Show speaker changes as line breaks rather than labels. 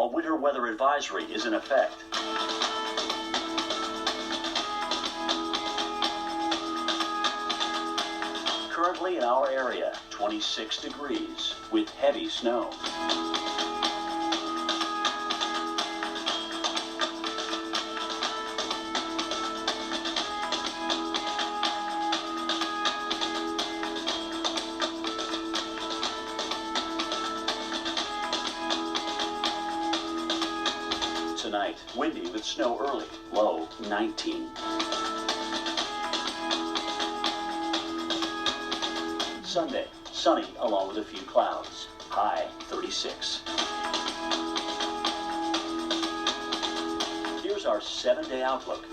A winter weather advisory is in effect. Currently in our area, 26 degrees with heavy snow. Tonight, windy with snow early, low 19. Sunday, sunny along with a few clouds, high 36. Here's our 7-day outlook.